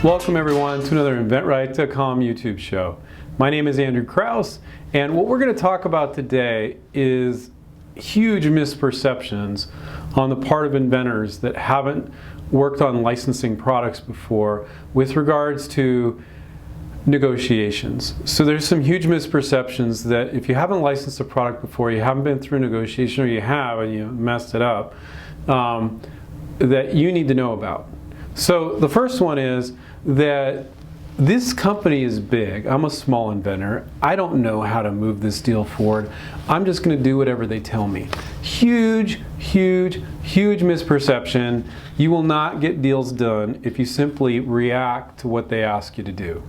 Welcome everyone to another InventRight.com YouTube show. My name is Andrew Krause, and what we're going to talk about today is huge misperceptions on the part of inventors that haven't worked on licensing products before with regards to negotiations. So there's some huge misperceptions that if you haven't licensed a product before, you haven't been through negotiation, or you have and you messed it up, that you need to know about. So the first one is that this company is big. I'm a small inventor. I don't know how to move this deal forward. I'm just going to do whatever they tell me. Huge, huge, huge misperception. You will not get deals done if you simply react to what they ask you to do.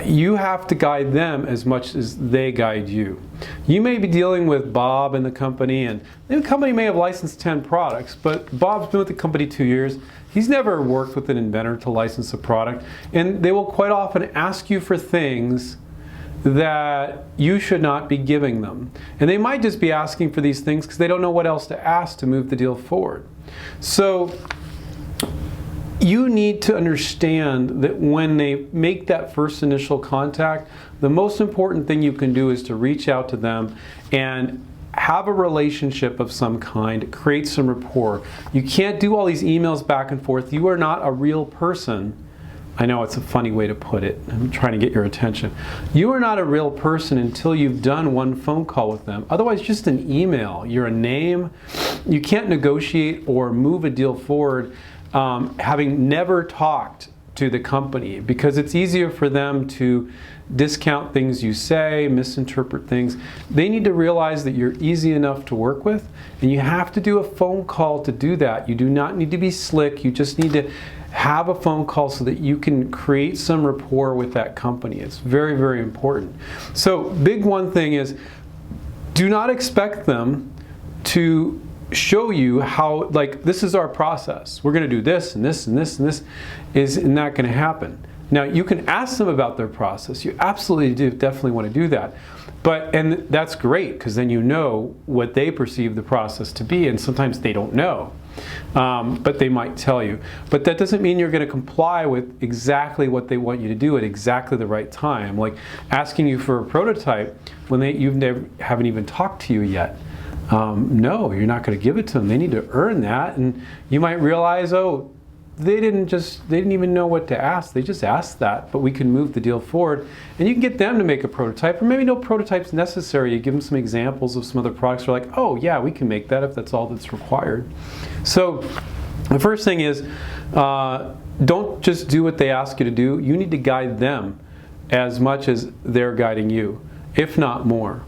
You have to guide them as much as they guide you. You may be dealing with Bob and the company, and the company may have licensed 10 products, but Bob's been with the company 2 years. He's never worked with an inventor to license a product, and they will quite often ask you for things that you should not be giving them. And they might just be asking for these things because they don't know what else to ask to move the deal forward. So you need to understand that when they make that first initial contact, the most important thing you can do is to reach out to them and have a relationship of some kind, create some rapport. You can't do all these emails back and forth. You are not a real person. I know it's a funny way to put it. I'm trying to get your attention. You are not a real person until you've done one phone call with them. Otherwise, just an email. You're a name. You can't negotiate or move a deal forward having never talked to the company, because it's easier for them to discount things you say, misinterpret things. They need to realize that you're easy enough to work with, and you have to do a phone call to do that. You do not need to be slick. You just need to have a phone call so that you can create some rapport with that company. It's very, very important. So big one thing is, do not expect them to show you how, like, this is our process. We're going to do this and this and this and this. Is not going to happen. Now, you can ask them about their process. You absolutely do definitely want to do that. And that's great, because then you know what they perceive the process to be, and sometimes they don't know. But they might tell you. But that doesn't mean you're going to comply with exactly what they want you to do at exactly the right time. Like asking you for a prototype when haven't even talked to you yet. No, you're not going to give it to them. They need to earn that, and you might realize, oh, they didn't even know what to ask. They just asked that, but we can move the deal forward, and you can get them to make a prototype, or maybe no prototype's necessary. You give them some examples of some other products. They're like, oh yeah, we can make that if that's all that's required. So the first thing is, don't just do what they ask you to do. You need to guide them as much as they're guiding you, if not more.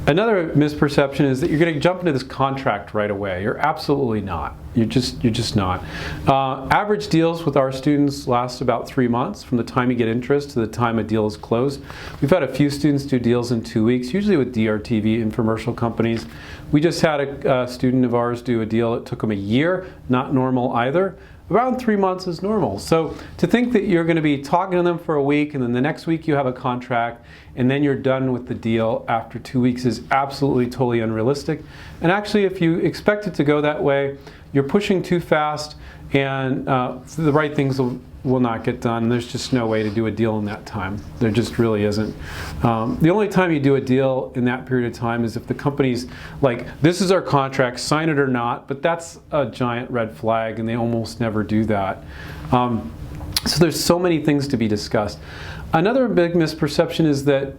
Another misperception is that you're going to jump into this contract right away. You're absolutely not. You're just not. Average deals with our students last about 3 months from the time you get interest to the time a deal is closed. We've had a few students do deals in 2 weeks, usually with DRTV infomercial companies. We just had a student of ours do a deal. It took them a year, not normal either. Around 3 months is normal. So to think that you're going to be talking to them for a week, and then the next week you have a contract, and then you're done with the deal after 2 weeks is absolutely totally unrealistic. And actually, if you expect it to go that way, you're pushing too fast, and the right things will not get done. There's just no way to do a deal in that time. There just really isn't. The only time you do a deal in that period of time is if the company's like, this is our contract, sign it or not, but that's a giant red flag, and they almost never do that. So there's so many things to be discussed. Another big misperception is that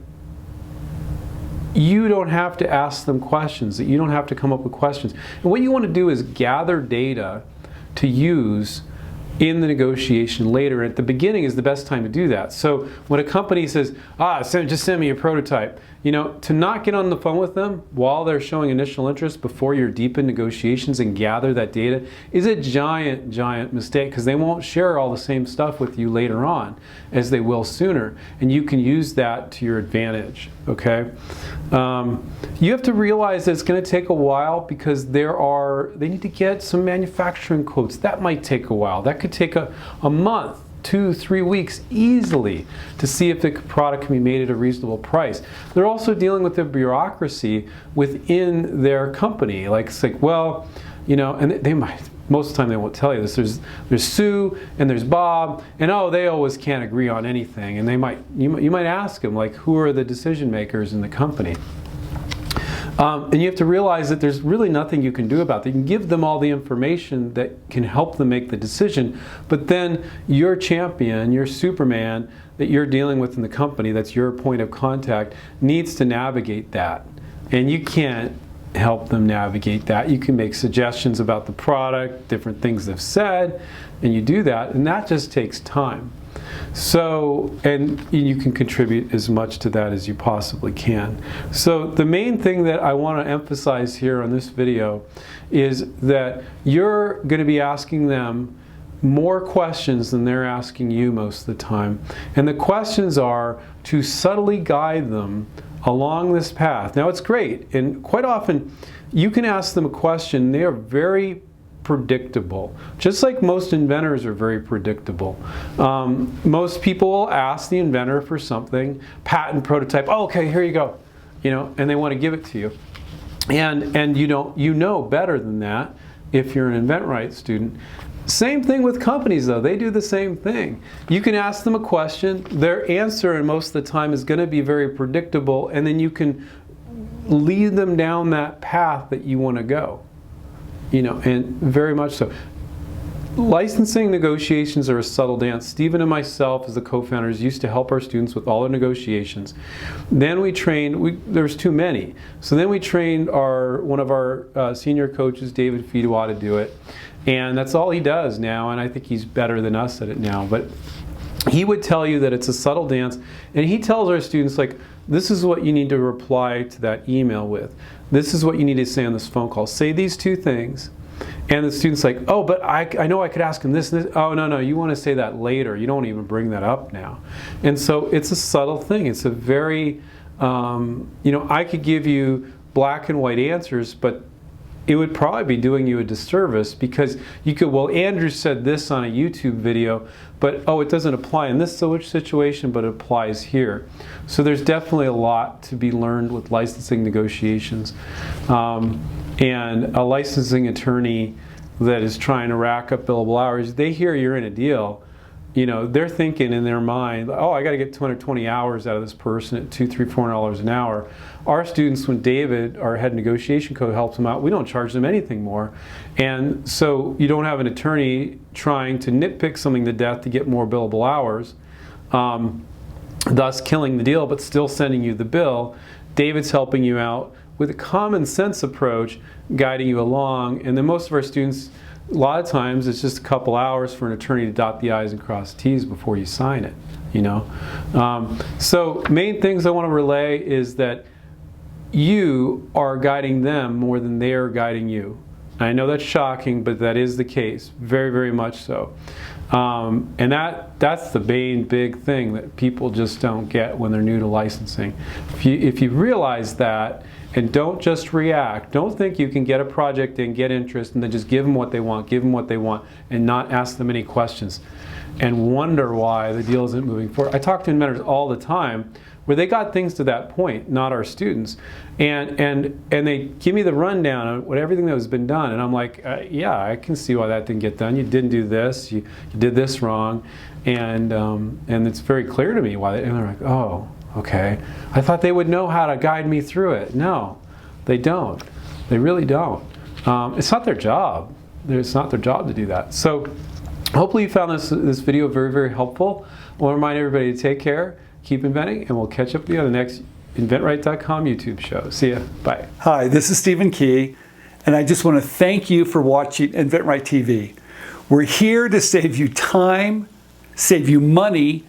you don't have to ask them questions, that you don't have to come up with questions. And what you want to do is gather data to use in the negotiation later. At the beginning is the best time to do that. So when a company says, just send me a prototype, to not get on the phone with them while they're showing initial interest before you're deep in negotiations and gather that data is a giant, giant mistake, because they won't share all the same stuff with you later on as they will sooner. And you can use that to your advantage, okay? You have to realize that it's going to take a while, because they need to get some manufacturing quotes. That might take a while. That could take a month 2-3 weeks easily to see if the product can be made at a reasonable price. They're also dealing with the bureaucracy within their company. Like, it's like, well, you know, and they might, most of the time they won't tell you this. There's Sue and there's Bob, and oh, they always can't agree on anything. And you might ask them, like, who are the decision makers in the company? And you have to realize that there's really nothing you can do about that. You can give them all the information that can help them make the decision, but then your champion, your Superman that you're dealing with in the company, that's your point of contact, needs to navigate that. And you can't help them navigate that. You can make suggestions about the product, different things they've said, and you do that, and that just takes time. So, and you can contribute as much to that as you possibly can. So the main thing that I want to emphasize here on this video is that you're going to be asking them more questions than they're asking you most of the time. And the questions are to subtly guide them along this path. Now, it's great, and quite often you can ask them a question, they are very predictable. Just like most inventors are very predictable. Most people will ask the inventor for something, patent, prototype, oh, okay, here you go, you know, and they want to give it to you. And you know better than that if you're an InventRight student. Same thing with companies though, they do the same thing. You can ask them a question, their answer and most of the time is going to be very predictable, and then you can lead them down that path that you want to go. You know, and very much so. Licensing negotiations are a subtle dance. Stephen and myself, as the co-founders, used to help our students with all the negotiations. Then we trained, there's too many. So then we trained one of our senior coaches, David Fidois, to do it. And that's all he does now, and I think he's better than us at it now. But he would tell you that it's a subtle dance, and he tells our students, like, this is what you need to reply to that email with. This is what you need to say on this phone call. Say these two things. And the student's like, oh, but I know I could ask him this and this. Oh, no, you want to say that later. You don't even bring that up now. And so it's a subtle thing. It's a very, you know, I could give you black and white answers, but it would probably be doing you a disservice, because you could, well, Andrew said this on a YouTube video, but oh, it doesn't apply in this situation, but it applies here. So there's definitely a lot to be learned with licensing negotiations. And a licensing attorney that is trying to rack up billable hours, they hear you're in a deal, you know, they're thinking in their mind, oh, I got to get 220 hours out of this person at $200, $300, $400 an hour. Our students, when David, our head negotiation coach, helps them out, we don't charge them anything more. And so you don't have an attorney trying to nitpick something to death to get more billable hours, thus killing the deal, but still sending you the bill. David's helping you out with a common sense approach, guiding you along. And then most of our students, a lot of times it's just a couple hours for an attorney to dot the I's and cross the T's before you sign it, you know. So main things I want to relay is that you are guiding them more than they are guiding you. I know that's shocking, but that is the case, very, very much so. And that's the main big thing that people just don't get when they're new to licensing. If you realize that, and don't just react, don't think you can get a project in, get interest, and then just give them what they want, and not ask them any questions, and wonder why the deal isn't moving forward. I talk to inventors all the time where they got things to that point, not our students, and they give me the rundown on everything that has been done, and I'm like, yeah, I can see why that didn't get done. You didn't do this, you did this wrong, and it's very clear to me why. And they're like, oh, okay. I thought they would know how to guide me through it. No, they don't. They really don't. It's not their job. It's not their job to do that. So hopefully you found this video very, very helpful. I want to remind everybody to take care, keep inventing, and we'll catch up with you on the next InventRight.com YouTube show. See ya. Bye. Hi, this is Stephen Key, and I just want to thank you for watching InventRight TV. We're here to save you time, save you money,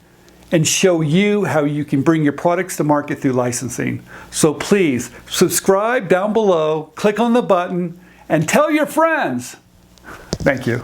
and show you how you can bring your products to market through licensing. So please subscribe down below, click on the button, and tell your friends. Thank you.